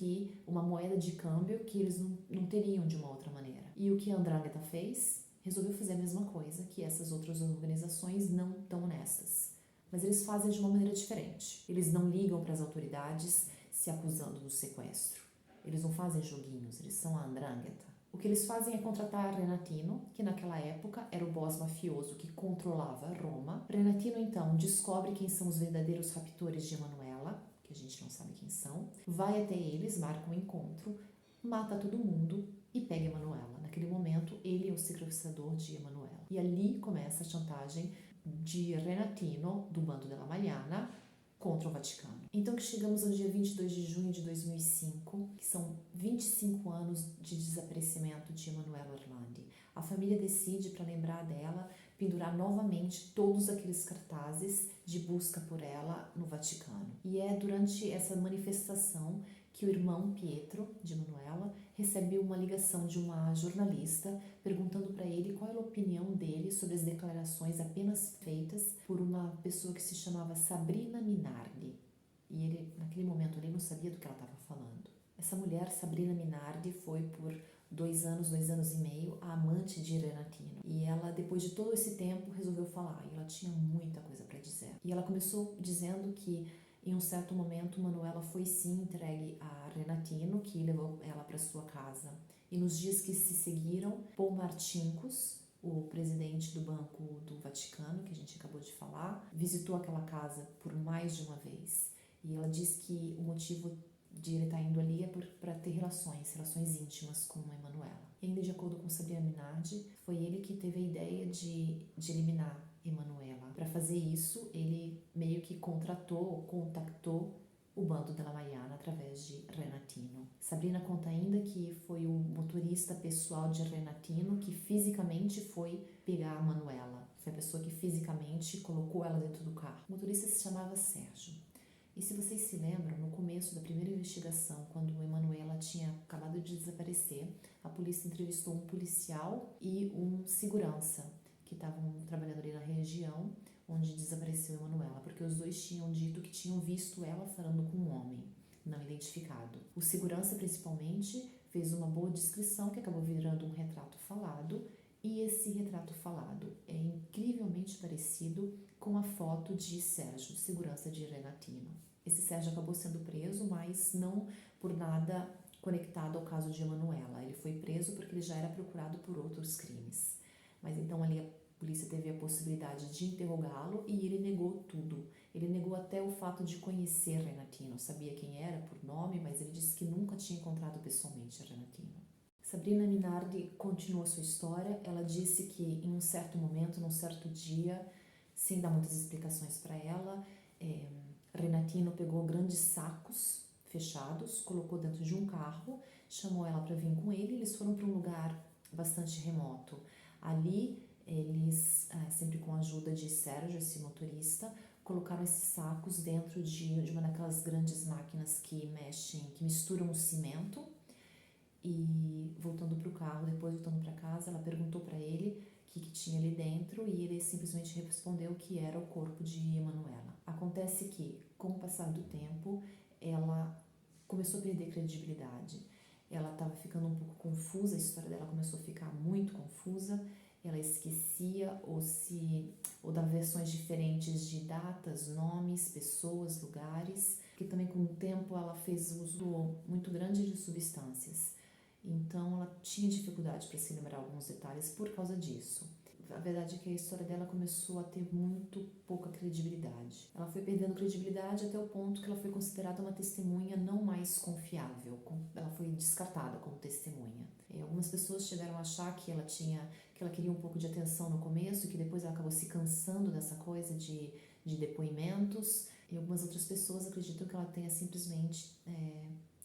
uma moeda de câmbio que eles não teriam de uma outra maneira. E o que a 'Ndrangheta fez? Resolveu fazer a mesma coisa que essas outras organizações não tão honestas. Mas eles fazem de uma maneira diferente. Eles não ligam para as autoridades se acusando do sequestro. Eles não fazem joguinhos, eles são a 'Ndrangheta. O que eles fazem é contratar Renatino, que naquela época era o boss mafioso que controlava Roma. Renatino, então, descobre quem são os verdadeiros raptores de Emanuela, que a gente não sabe quem são, vai até eles, marca um encontro, mata todo mundo e pega Emanuela. Naquele momento, ele é o sequestrador de Emanuela. E ali começa a chantagem de Renatino, do bando della Magliana, contra o Vaticano. Então que chegamos ao dia 22 de junho de 2005, que são 25 anos de desaparecimento de Emanuela Orlandi. A família decide, para lembrar dela, pendurar novamente todos aqueles cartazes de busca por ela no Vaticano. E é durante essa manifestação que o irmão Pietro, de Emanuela, recebe uma ligação de uma jornalista perguntando para ele qual era a opinião dele sobre as declarações apenas feitas por uma pessoa que se chamava Sabrina Minardi. E ele, naquele momento, ele não sabia do que ela estava falando. Essa mulher, Sabrina Minardi, foi por 2 anos e meio, a amante de Renatino. E ela, depois de todo esse tempo, resolveu falar. E ela tinha muita coisa para dizer. E ela começou dizendo que, em um certo momento, Manuela foi sim entregue a Renatino, que levou ela para sua casa. E nos dias que se seguiram, Paul Marcinkus, o presidente do Banco do Vaticano, que a gente acabou de falar, visitou aquela casa por mais de uma vez. E ela diz que o motivo de ele estar indo ali é para ter relações íntimas com a Emanuela. E ainda de acordo com Sabrina Minardi, foi ele que teve a ideia de eliminar Emanuela. Para fazer isso, ele meio que contactou o bando della Magliana através de Renatino. Sabrina conta ainda que foi o motorista pessoal de Renatino que fisicamente foi pegar a Manuela. Foi a pessoa que fisicamente colocou ela dentro do carro. O motorista se chamava Sérgio. E se vocês se lembram, no começo da primeira investigação, quando Emanuela tinha acabado de desaparecer, a polícia entrevistou um policial e um segurança que estavam trabalhando ali na região onde desapareceu Emanuela, porque os dois tinham dito que tinham visto ela falando com um homem não identificado. O segurança, principalmente, fez uma boa descrição que acabou virando um retrato falado, e esse retrato falado é incrivelmente parecido com a foto de Sérgio, segurança de Renatino. Esse Sérgio acabou sendo preso, mas não por nada conectado ao caso de Emanuela. Ele foi preso porque ele já era procurado por outros crimes. Mas então ali a polícia teve a possibilidade de interrogá-lo e ele negou tudo. Ele negou até o fato de conhecer Renatino. Sabia quem era por nome, mas ele disse que nunca tinha encontrado pessoalmente Renatino. Sabrina Minardi continua sua história. Ela disse que em um certo momento, num certo dia, sem dar muitas explicações para ela, Renatino pegou grandes sacos fechados, colocou dentro de um carro, chamou ela para vir com ele. Eles foram para um lugar bastante remoto. Ali, eles, sempre com a ajuda de Sérgio, esse motorista, colocaram esses sacos dentro de uma daquelas grandes máquinas que misturam o cimento. E voltando para o carro, depois voltando para casa, ela perguntou para ele o que tinha ali dentro e ele simplesmente respondeu que era o corpo de Emanuela. Acontece que, com o passar do tempo, ela começou a perder credibilidade. Ela estava ficando um pouco confusa, a história dela começou a ficar muito confusa. Ela esquecia ou dava versões diferentes de datas, nomes, pessoas, lugares, que também com o tempo ela fez uso muito grande de substâncias. Então ela tinha dificuldade para se lembrar alguns detalhes por causa disso. A verdade é que a história dela começou a ter muito pouca credibilidade. Ela foi perdendo credibilidade até o ponto que ela foi considerada uma testemunha não mais confiável. Ela foi descartada como testemunha. Algumas pessoas chegaram a achar que ela queria um pouco de atenção no começo e que depois ela acabou se cansando dessa coisa de depoimentos. E algumas outras pessoas acreditam que ela tenha simplesmente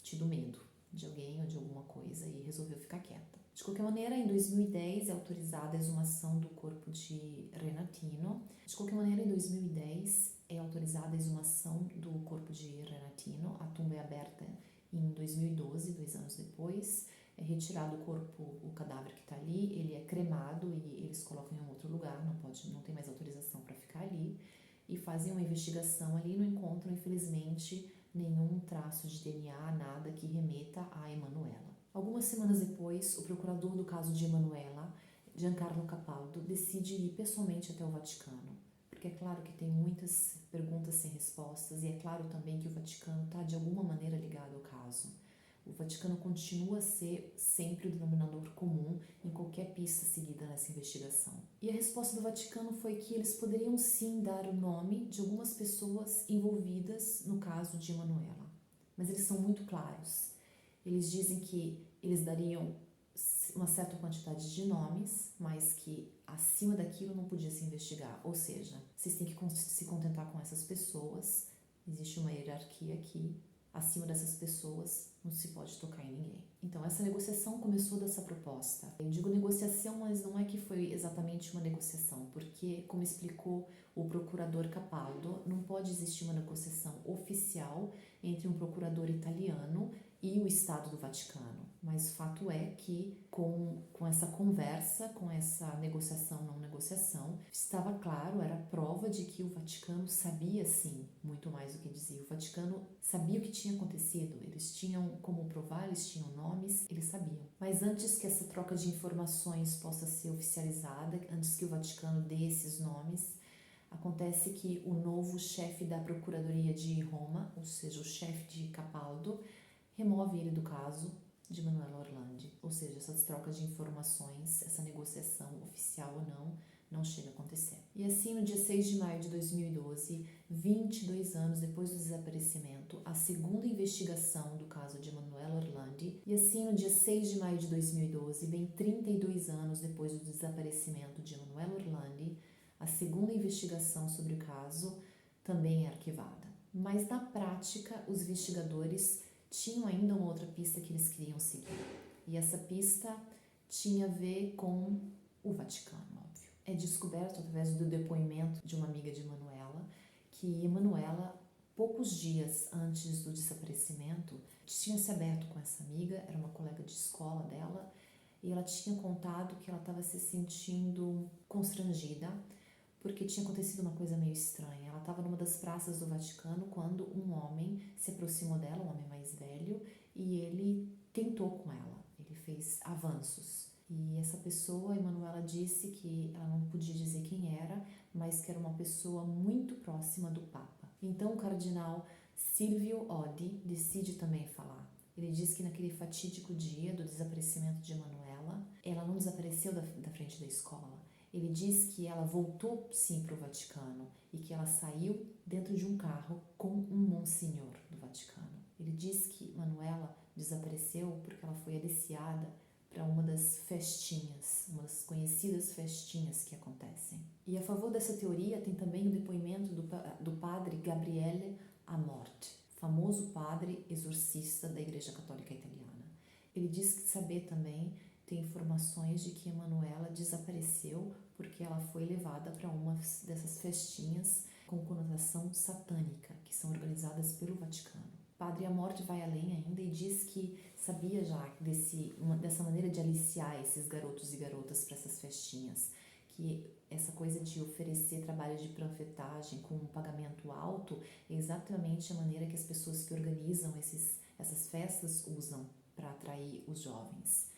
tido medo de alguém ou de alguma coisa e resolveu ficar quieta. De qualquer maneira, em 2010 é autorizada a exumação do corpo de Renatino. De qualquer maneira, em 2010 é autorizada a exumação do corpo de Renatino. A tumba é aberta em 2012, 2 anos depois. É retirado o corpo, o cadáver que está ali, ele é cremado e eles colocam em um outro lugar, não tem mais autorização para ficar ali. E fazem uma investigação ali e não encontram, infelizmente, nenhum traço de DNA, nada que remeta a Emanuela. Algumas semanas depois, o procurador do caso de Emanuela, Giancarlo Capaldo, decide ir pessoalmente até o Vaticano, porque é claro que tem muitas perguntas sem respostas e é claro também que o Vaticano está de alguma maneira ligado ao caso. Vaticano continua a ser sempre o denominador comum em qualquer pista seguida nessa investigação. E a resposta do Vaticano foi que eles poderiam sim dar o nome de algumas pessoas envolvidas no caso de Emanuela, mas eles são muito claros. Eles dizem que eles dariam uma certa quantidade de nomes, mas que acima daquilo não podia se investigar. Ou seja, vocês têm que se contentar com essas pessoas, existe uma hierarquia aqui, acima dessas pessoas não se pode tocar em ninguém. Então essa negociação começou dessa proposta. Eu digo negociação, mas não é que foi exatamente uma negociação, porque, como explicou o procurador Capaldo, não pode existir uma negociação oficial entre um procurador italiano e o Estado do Vaticano. Mas o fato é que com essa conversa, com essa negociação, não negociação, estava claro, era prova de que o Vaticano sabia sim, muito mais do que dizia. O Vaticano sabia o que tinha acontecido, eles tinham como provar, eles tinham nomes, eles sabiam. Mas antes que essa troca de informações possa ser oficializada, antes que o Vaticano dê esses nomes, acontece que o novo chefe da Procuradoria de Roma, ou seja, o chefe de Capaldo, remove ele do caso de Emanuela Orlandi. Ou seja, essas trocas de informações, essa negociação oficial ou não chega a acontecer. E assim, no dia 6 de maio de 2012, 22 anos depois do desaparecimento, a segunda investigação do caso de Emanuela Orlandi. E assim, no dia 6 de maio de 2012, bem 32 anos depois do desaparecimento de Emanuela Orlandi, a segunda investigação sobre o caso também é arquivada. Mas na prática, os investigadores tinham ainda uma outra pista que eles queriam seguir. E essa pista tinha a ver com o Vaticano, óbvio. É descoberto através do depoimento de uma amiga de Emanuela que Emanuela, poucos dias antes do desaparecimento, tinha se aberto com essa amiga, era uma colega de escola dela, e ela tinha contado que ela estava se sentindo constrangida porque tinha acontecido uma coisa meio estranha. Ela estava numa das praças do Vaticano quando um homem se aproximou dela, um homem mais velho, e ele tentou com ela, ele fez avanços. E essa pessoa, Emanuela, disse que ela não podia dizer quem era, mas que era uma pessoa muito próxima do Papa. Então o cardeal Silvio Oddi decide também falar. Ele diz que naquele fatídico dia do desaparecimento de Emanuela, ela não desapareceu da frente da escola. Ele diz que ela voltou sim para o Vaticano e que ela saiu dentro de um carro com um monsenhor do Vaticano. Ele diz que Manuela desapareceu porque ela foi aliciada para uma das festinhas, uma das conhecidas festinhas que acontecem. E a favor dessa teoria tem também o depoimento do padre Gabriele Amorti, famoso padre exorcista da Igreja Católica Italiana. Ele diz que saber também tem informações de que Emanuela desapareceu porque ela foi levada para uma dessas festinhas com conotação satânica, que são organizadas pelo Vaticano. Padre Amorti vai além ainda e diz que sabia já dessa maneira de aliciar esses garotos e garotas para essas festinhas, que essa coisa de oferecer trabalho de panfletagem com um pagamento alto é exatamente a maneira que as pessoas que organizam essas festas usam para atrair os jovens.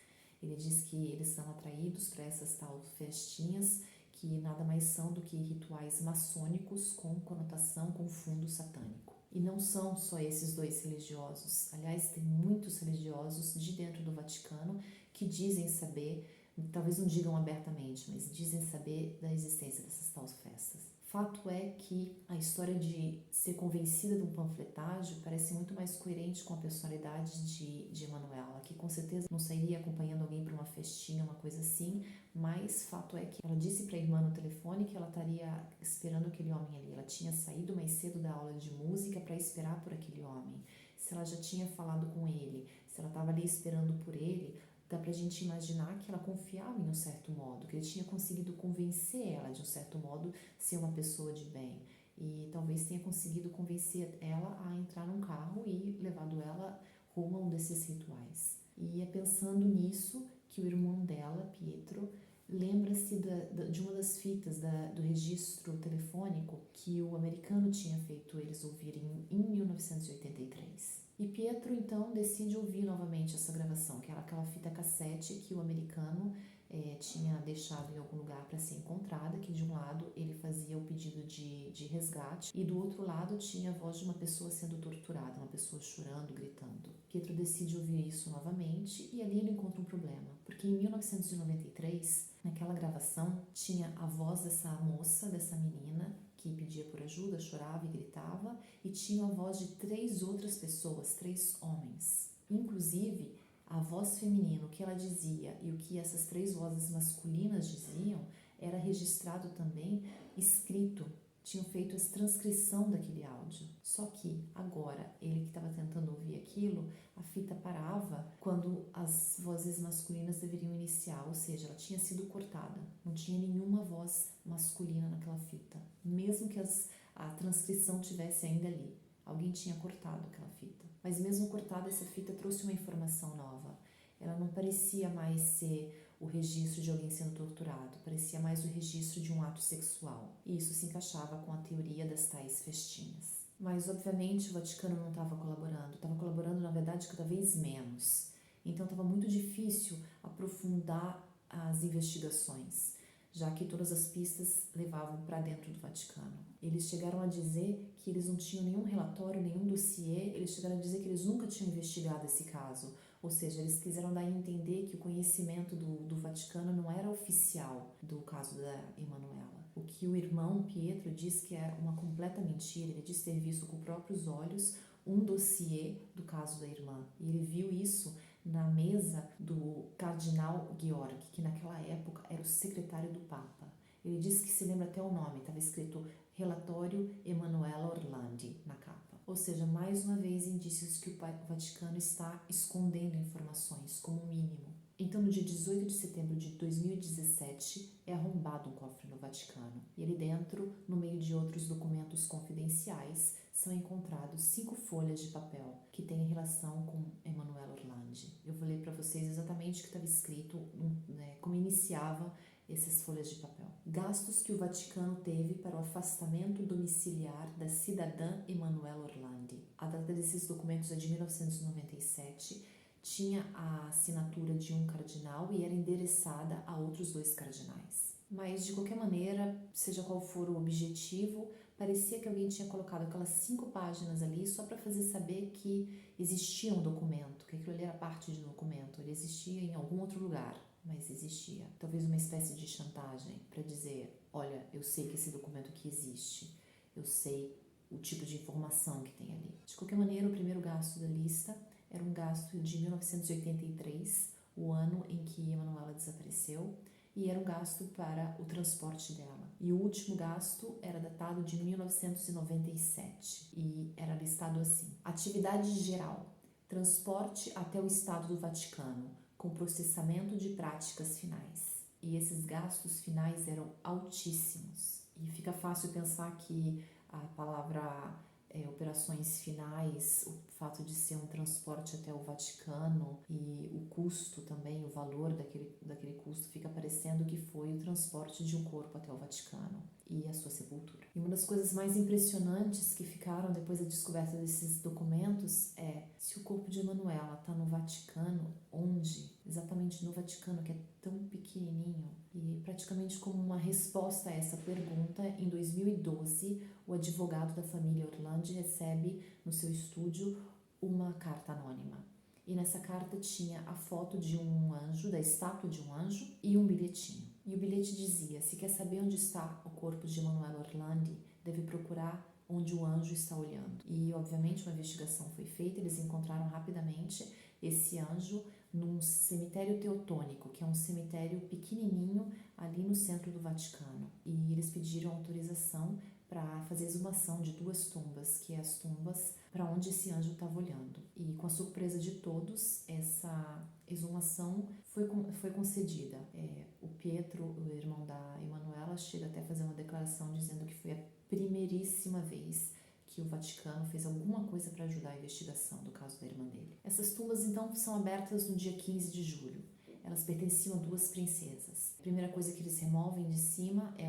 Ele diz que eles são atraídos para essas tal festinhas que nada mais são do que rituais maçônicos com conotação com fundo satânico. E não são só esses dois religiosos. Aliás, tem muitos religiosos de dentro do Vaticano que dizem saber, talvez não digam abertamente, mas dizem saber da existência dessas tais festas. Fato é que a história de ser convencida de um panfletágio parece muito mais coerente com a personalidade de Emanuela, que com certeza não sairia acompanhando alguém para uma festinha, uma coisa assim, mas fato é que ela disse para a irmã no telefone que ela estaria esperando aquele homem ali. Ela tinha saído mais cedo da aula de música para esperar por aquele homem. Se ela já tinha falado com ele, se ela estava ali esperando por ele, dá pra gente imaginar que ela confiava em um certo modo, que ele tinha conseguido convencer ela de um certo modo ser uma pessoa de bem e talvez tenha conseguido convencer ela a entrar num carro e levado ela rumo a um desses rituais. E é pensando nisso que o irmão dela, Pietro, lembra-se de uma das fitas do registro telefônico que o americano tinha feito eles ouvirem em 1983. E Pietro então decide ouvir novamente essa gravação, que era aquela fita cassete que o americano tinha deixado em algum lugar para ser encontrada, que de um lado ele fazia o pedido de resgate e do outro lado tinha a voz de uma pessoa sendo torturada, uma pessoa chorando, gritando. Pietro decide ouvir isso novamente e ali ele encontra um problema, porque em 1993, naquela gravação, tinha a voz dessa moça, dessa menina, que pedia por ajuda, chorava e gritava, e tinha a voz de 3 outras pessoas, 3 homens. Inclusive, a voz feminina, o que ela dizia e o que essas 3 vozes masculinas diziam, era registrado também, escrito. Tinham feito essa transcrição daquele áudio. Só que agora, ele que estava tentando ouvir aquilo, a fita parava quando as vozes masculinas deveriam iniciar, ou seja, ela tinha sido cortada. Não tinha nenhuma voz masculina naquela fita, mesmo que a transcrição tivesse ainda ali. Alguém tinha cortado aquela fita. Mas mesmo cortada, essa fita trouxe uma informação nova. Ela não parecia mais ser o registro de alguém sendo torturado, parecia mais o registro de um ato sexual. E isso se encaixava com a teoria das tais festinhas. Mas, obviamente, o Vaticano não estava colaborando, na verdade, cada vez menos. Então, estava muito difícil aprofundar as investigações, já que todas as pistas levavam para dentro do Vaticano. Eles chegaram a dizer que eles não tinham nenhum relatório, nenhum dossiê, eles chegaram a dizer que eles nunca tinham investigado esse caso, ou seja, eles quiseram dar a entender que o conhecimento do Vaticano não era oficial do caso da Emanuela. O que o irmão Pietro diz que é uma completa mentira, ele diz ter visto com próprios olhos um dossiê do caso da irmã, e ele viu isso na mesa do cardeal Georg, que naquela época era o secretário do Papa. Ele disse que se lembra até o nome, estava escrito Relatório Emanuela Orlandi na capa. Ou seja, mais uma vez indícios que o Vaticano está escondendo informações, como mínimo. Então, no dia 18 de setembro de 2017, é arrombado um cofre no Vaticano. E ali dentro, no meio de outros documentos confidenciais, são encontrados 5 folhas de papel que têm relação com Emanuela Orlandi. Eu vou ler para vocês exatamente o que estava escrito, como iniciava essas folhas de papel. Gastos que o Vaticano teve para o afastamento domiciliar da cidadã Emanuela Orlandi. A data desses documentos é de 1997, tinha a assinatura de um cardeal e era endereçada a outros 2 cardinais. Mas, de qualquer maneira, seja qual for o objetivo, parecia que alguém tinha colocado aquelas 5 páginas ali só para fazer saber que existia um documento, que aquilo ali era parte de um documento, ele existia em algum outro lugar, mas existia. Talvez uma espécie de chantagem para dizer, olha, eu sei que esse documento aqui existe, eu sei o tipo de informação que tem ali. De qualquer maneira, o primeiro gasto da lista era um gasto de 1983, o ano em que Emanuela desapareceu, e era um gasto para o transporte dela. E o último gasto era datado de 1997 e era listado assim: atividade geral, transporte até o Estado do Vaticano, com processamento de práticas finais. E esses gastos finais eram altíssimos. E fica fácil pensar que a palavra operações finais, o fato de ser um transporte até o Vaticano e o custo também, o valor daquele custo, fica parecendo que foi o transporte de um corpo até o Vaticano e a sua sepultura. E uma das coisas mais impressionantes que ficaram depois da descoberta desses documentos é se o corpo de Emanuela está no Vaticano, onde? Exatamente no Vaticano, que é tão pequenininho. E praticamente como uma resposta a essa pergunta, em 2012, o advogado da família Orlandi recebe no seu estúdio uma carta anônima. E nessa carta tinha a foto de um anjo, da estátua de um anjo, e um bilhetinho. E o bilhete dizia: se quer saber onde está o corpo de Emanuela Orlandi, deve procurar onde o anjo está olhando. E, obviamente, uma investigação foi feita, eles encontraram rapidamente esse anjo num cemitério teutônico, que é um cemitério pequenininho ali no centro do Vaticano. E eles pediram autorização para fazer exumação de 2 tumbas, que é as tumbas para onde esse anjo estava olhando. E com a surpresa de todos, essa exumação foi concedida. O Pietro, o irmão da Emanuela, chega até a fazer uma declaração dizendo que foi a primeiríssima vez que o Vaticano fez alguma coisa para ajudar a investigação do caso da irmã dele. Essas tumbas, então, são abertas no dia 15 de julho. Elas pertenciam a 2 princesas. A primeira coisa que eles removem de cima é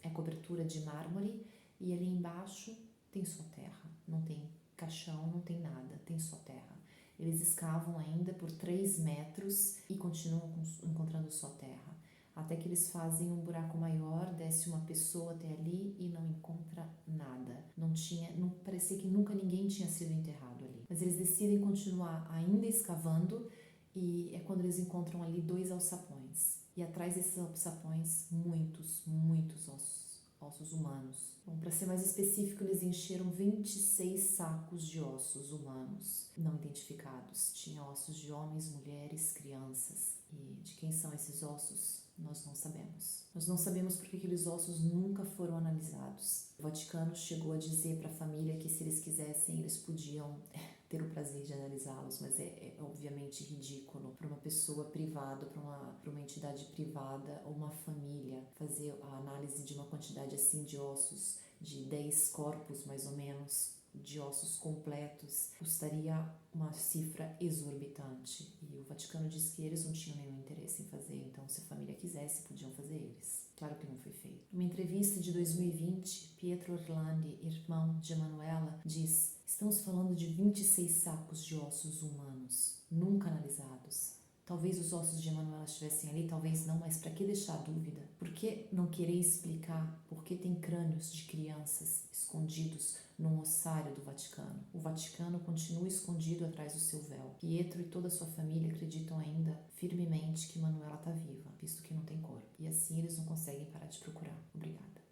cobertura de mármore e ali embaixo tem só terra. Não tem caixão, não tem nada, tem só terra. Eles escavam ainda por 3 metros e continuam encontrando só terra. Até que eles fazem um buraco maior, desce uma pessoa até ali e não encontra nada. Não parecia que nunca ninguém tinha sido enterrado ali. Mas eles decidem continuar ainda escavando e é quando eles encontram ali 2 alçapões. E atrás desses alçapões, muitos ossos humanos. Bom, para ser mais específico, eles encheram 26 sacos de ossos humanos não identificados. Tinha ossos de homens, mulheres, crianças. E de quem são esses ossos? Nós não sabemos. Nós não sabemos porque aqueles ossos nunca foram analisados. O Vaticano chegou a dizer para a família que se eles quisessem, eles podiam ter o prazer de analisá-los, mas é obviamente ridículo para uma pessoa privada, para uma entidade privada ou uma família fazer a análise de uma quantidade assim de ossos, de 10 corpos mais ou menos, de ossos completos, custaria uma cifra exorbitante. E o Vaticano disse que eles não tinham nenhum interesse em fazer, então se a família quisesse, podiam fazer eles. Claro que não foi feito. Numa entrevista de 2020, Pietro Orlandi, irmão de Emanuela, diz: estamos falando de 26 sacos de ossos humanos, nunca analisados. Talvez os ossos de Emanuela estivessem ali, talvez não, mas para que deixar dúvida? Por que não querer explicar por que tem crânios de crianças escondidos num ossário do Vaticano? O Vaticano continua escondido atrás do seu véu. Pietro e toda a sua família acreditam ainda firmemente que Emanuela está viva, visto que não tem corpo. E assim eles não conseguem parar de procurar. Obrigada.